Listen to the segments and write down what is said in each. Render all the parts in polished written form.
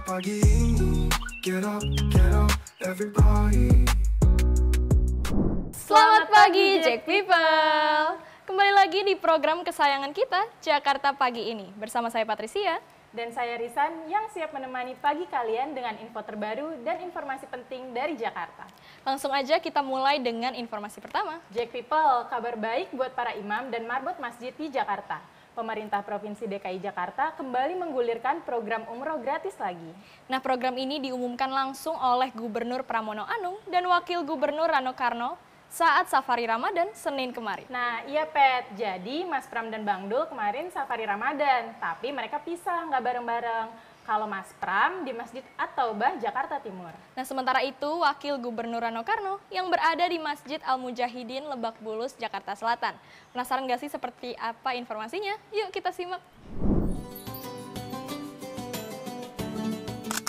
pagi ini. Get up, everybody. Selamat pagi Jack People. Kembali lagi di program kesayangan kita, Jakarta Pagi ini. Bersama saya Patricia dan saya Risan yang siap menemani pagi kalian dengan info terbaru dan informasi penting dari Jakarta. Langsung aja kita mulai dengan informasi pertama. Jack People, kabar baik buat para imam dan marbot masjid di Jakarta. Pemerintah Provinsi DKI Jakarta kembali menggulirkan program umroh gratis lagi. Nah, program ini diumumkan langsung oleh Gubernur Pramono Anung dan Wakil Gubernur Rano Karno saat safari Ramadan Senin kemarin. Nah, iya Pet, jadi Mas Pram dan Bang Dul kemarin safari Ramadan, tapi mereka pisah, nggak bareng-bareng. Kalau Mas Pram di Masjid At-Taubah, Jakarta Timur. Nah, sementara itu Wakil Gubernur Rano Karno yang berada di Masjid Al-Mujahidin Lebak Bulus, Jakarta Selatan. Penasaran nggak sih seperti apa informasinya? Yuk kita simak.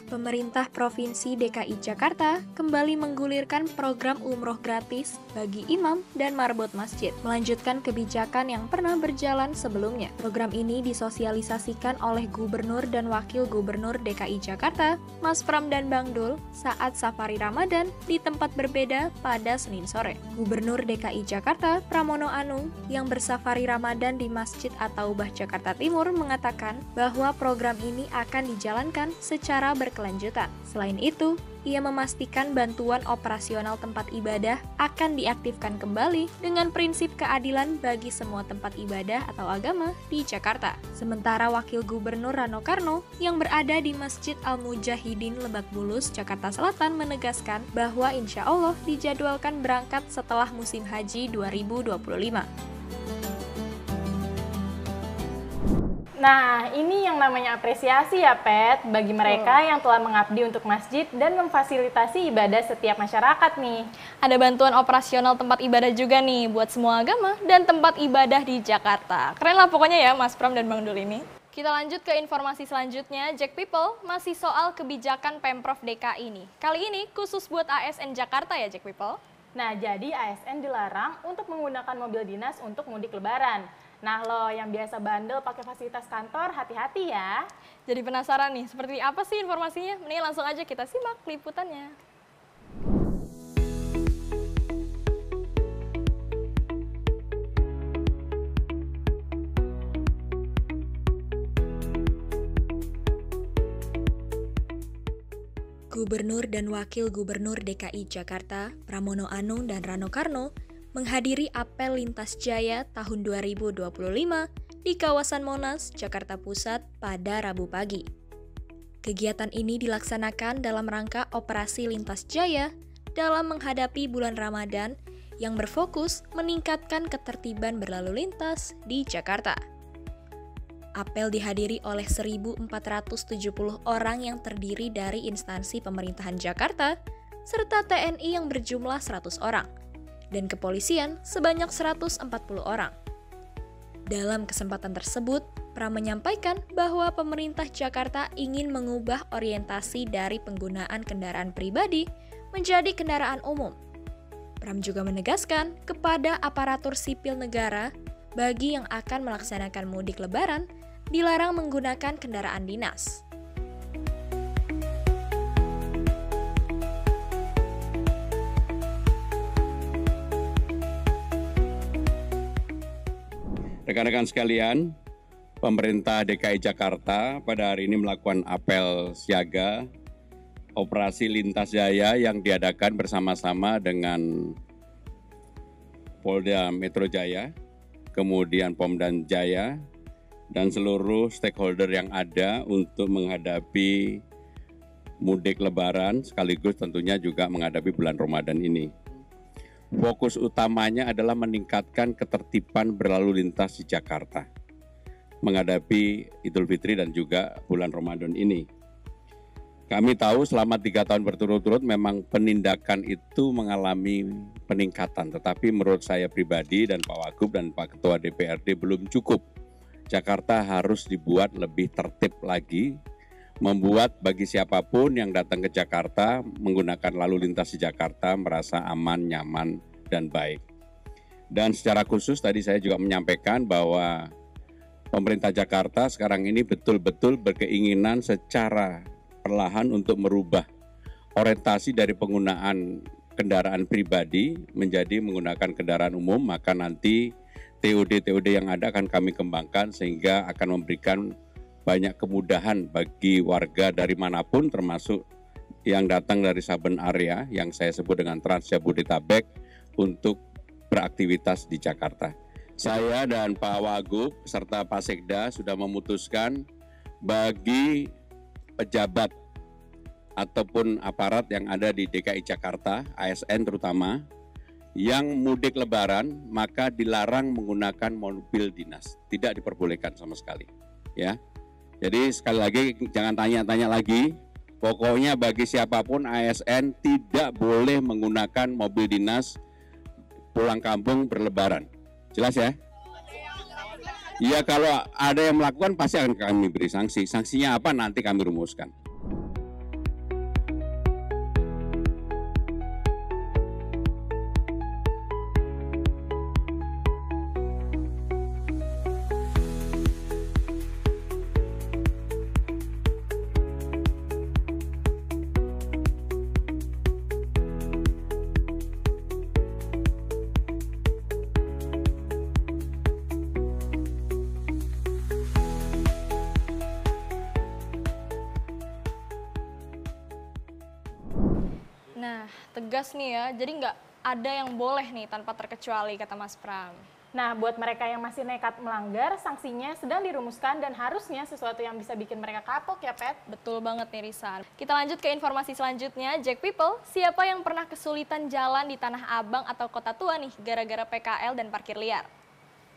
Pemerintah Provinsi DKI Jakarta kembali menggulirkan program umroh gratis bagi imam dan marbot masjid, melanjutkan kebijakan yang pernah berjalan sebelumnya. Program ini disosialisasikan oleh Gubernur dan Wakil Gubernur DKI Jakarta, Mas Pram dan Bang Dul, saat safari Ramadan di tempat berbeda pada Senin sore. Gubernur DKI Jakarta, Pramono Anung, yang bersafari Ramadan di Masjid At-Taubah Jakarta Timur mengatakan bahwa program ini akan dijalankan secara berkelanjutan. Selain itu, ia memastikan bantuan operasional tempat ibadah akan diaktifkan kembali dengan prinsip keadilan bagi semua tempat ibadah atau agama di Jakarta. Sementara Wakil Gubernur Rano Karno yang berada di Masjid Al-Mujahidin Lebak Bulus, Jakarta Selatan menegaskan bahwa insya Allah dijadwalkan berangkat setelah musim haji 2025. Nah, ini yang namanya apresiasi ya, Pet, bagi mereka yang telah mengabdi untuk masjid dan memfasilitasi ibadah setiap masyarakat nih. Ada bantuan operasional tempat ibadah juga nih buat semua agama dan tempat ibadah di Jakarta. Keren lah pokoknya ya Mas Pram dan Bang Dul ini. Kita lanjut ke informasi selanjutnya, Jack People, masih soal kebijakan Pemprov DKI ini. Kali ini khusus buat ASN Jakarta ya Jack People. Nah, jadi ASN dilarang untuk menggunakan mobil dinas untuk mudik lebaran. Nah lo yang biasa bandel pakai fasilitas kantor, hati-hati ya. Jadi penasaran nih, seperti apa sih informasinya? Mending langsung aja kita simak liputannya. Gubernur dan Wakil Gubernur DKI Jakarta, Pramono Anung dan Rano Karno, menghadiri apel lintas jaya tahun 2025 di kawasan Monas, Jakarta Pusat pada Rabu pagi. Kegiatan ini dilaksanakan dalam rangka operasi lintas jaya dalam menghadapi bulan Ramadan yang berfokus meningkatkan ketertiban berlalu lintas di Jakarta. Apel dihadiri oleh 1.470 orang yang terdiri dari instansi pemerintahan Jakarta serta TNI yang berjumlah 100 orang. Dan kepolisian sebanyak 140 orang. Dalam kesempatan tersebut, Pram menyampaikan bahwa pemerintah Jakarta ingin mengubah orientasi dari penggunaan kendaraan pribadi menjadi kendaraan umum. Pram juga menegaskan kepada aparatur sipil negara bagi yang akan melaksanakan mudik lebaran dilarang menggunakan kendaraan dinas. Rekan-rekan sekalian, pemerintah DKI Jakarta pada hari ini melakukan apel siaga operasi lintas jaya yang diadakan bersama-sama dengan Polda Metro Jaya, kemudian Pomdan Jaya, dan seluruh stakeholder yang ada untuk menghadapi mudik lebaran sekaligus tentunya juga menghadapi bulan Ramadan ini. Fokus utamanya adalah meningkatkan ketertiban berlalu lintas di Jakarta menghadapi Idul Fitri dan juga bulan Ramadan ini. Kami tahu selama 3 tahun berturut-turut memang penindakan itu mengalami peningkatan, tetapi menurut saya pribadi dan Pak Wagub dan Pak Ketua DPRD belum cukup. Jakarta harus dibuat lebih tertib lagi, membuat bagi siapapun yang datang ke Jakarta menggunakan lalu lintas di Jakarta merasa aman, nyaman, dan baik. Dan secara khusus tadi saya juga menyampaikan bahwa pemerintah Jakarta sekarang ini betul-betul berkeinginan secara perlahan untuk merubah orientasi dari penggunaan kendaraan pribadi menjadi menggunakan kendaraan umum, maka nanti TOD yang ada akan kami kembangkan sehingga akan memberikan banyak kemudahan bagi warga dari manapun, termasuk yang datang dari saben area yang saya sebut dengan Trans Jabodetabek untuk beraktivitas di Jakarta. Saya dan Pak Wagub serta Pak Sekda sudah memutuskan bagi pejabat ataupun aparat yang ada di DKI Jakarta, ASN terutama, yang mudik lebaran maka dilarang menggunakan mobil dinas, tidak diperbolehkan sama sekali. Ya, jadi sekali lagi jangan tanya-tanya lagi. Pokoknya bagi siapapun ASN tidak boleh menggunakan mobil dinas pulang kampung berlebaran. Jelas ya? Ya, kalau ada yang melakukan pasti akan kami beri sanksi. Sanksinya apa nanti kami rumuskan. Nah, tegas nih ya, jadi nggak ada yang boleh nih tanpa terkecuali, kata Mas Pram. Nah, buat mereka yang masih nekat melanggar, sanksinya sedang dirumuskan dan harusnya sesuatu yang bisa bikin mereka kapok ya, Pet. Betul banget nih, Risan. Kita lanjut ke informasi selanjutnya. Jack People, siapa yang pernah kesulitan jalan di Tanah Abang atau Kota Tua nih, gara-gara PKL dan parkir liar?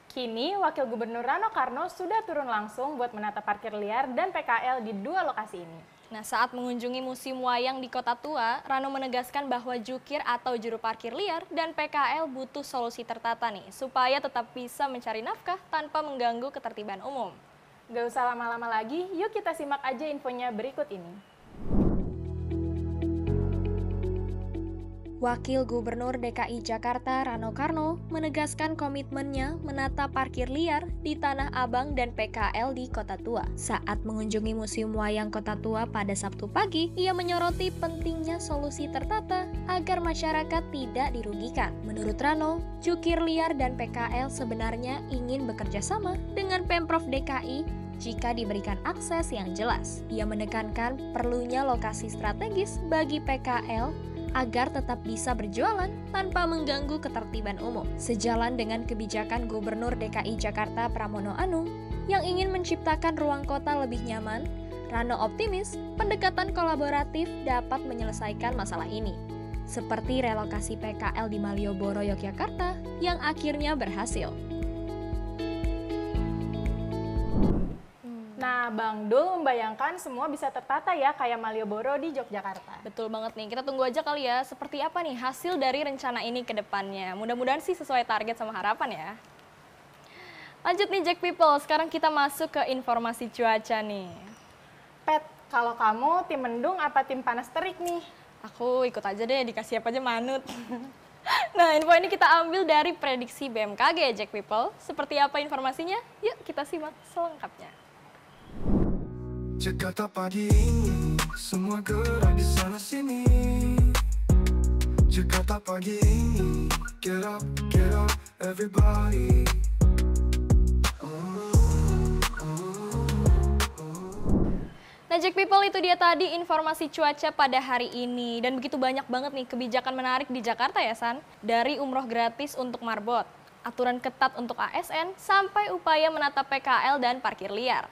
Kini, Wakil Gubernur Rano Karno sudah turun langsung buat menata parkir liar dan PKL di 2 lokasi ini. Nah, saat mengunjungi musim wayang di Kota Tua, Rano menegaskan bahwa jukir atau juru parkir liar dan PKL butuh solusi tertata nih, supaya tetap bisa mencari nafkah tanpa mengganggu ketertiban umum. Gak usah lama-lama lagi, yuk kita simak aja infonya berikut ini. Wakil Gubernur DKI Jakarta Rano Karno menegaskan komitmennya menata parkir liar di Tanah Abang dan PKL di Kota Tua. Saat mengunjungi Museum Wayang Kota Tua pada Sabtu pagi, ia menyoroti pentingnya solusi tertata agar masyarakat tidak dirugikan. Menurut Rano, jukir liar dan PKL sebenarnya ingin bekerja sama dengan Pemprov DKI jika diberikan akses yang jelas. Ia menekankan perlunya lokasi strategis bagi PKL agar tetap bisa berjualan tanpa mengganggu ketertiban umum. Sejalan dengan kebijakan Gubernur DKI Jakarta Pramono Anung yang ingin menciptakan ruang kota lebih nyaman, Rano optimis pendekatan kolaboratif dapat menyelesaikan masalah ini. Seperti relokasi PKL di Malioboro, Yogyakarta yang akhirnya berhasil. Nah, Bang Dul membayangkan semua bisa tertata ya kayak Malioboro di Yogyakarta. Betul banget nih, kita tunggu aja kali ya seperti apa nih hasil dari rencana ini ke depannya. Mudah-mudahan sih sesuai target sama harapan ya. Lanjut nih Jack People, sekarang kita masuk ke informasi cuaca nih. Pet, kalau kamu tim mendung apa tim panas terik nih? Aku ikut aja deh, dikasih apa aja manut. Nah, info ini kita ambil dari prediksi BMKG Jack People. Seperti apa informasinya? Yuk kita simak selengkapnya. Jakarta pagi ini, semua gerak di sana sini. Jakarta pagi ini, get up, everybody. Nah Jack People, itu dia tadi informasi cuaca pada hari ini. Dan begitu banyak banget nih kebijakan menarik di Jakarta ya San. Dari umroh gratis untuk marbot, aturan ketat untuk ASN, sampai upaya menata PKL dan parkir liar.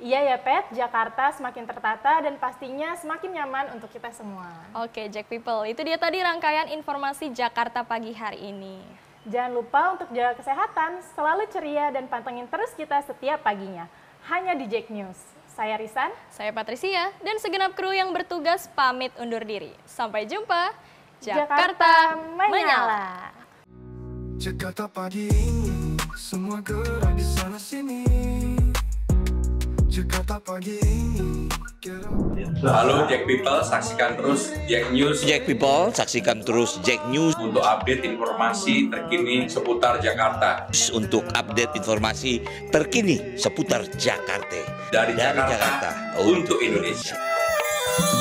Iya ya Pet, Jakarta semakin tertata dan pastinya semakin nyaman untuk kita semua. Oke Jack People, itu dia tadi rangkaian informasi Jakarta pagi hari ini. Jangan lupa untuk jaga kesehatan, selalu ceria dan pantengin terus kita setiap paginya. Hanya di Jack News. Saya Risan, saya Patricia, dan segenap kru yang bertugas pamit undur diri. Sampai jumpa, Jakarta menyala. Jakarta pagi ini, semua gerak di sana sini. Jakarta pagi ini, get up. Halo Jack People, saksikan terus Jack News. Jack People, saksikan terus Jack News Untuk update informasi terkini seputar Jakarta. untuk update informasi terkini seputar Jakarta. Dari Jakarta untuk Indonesia. Jakarta.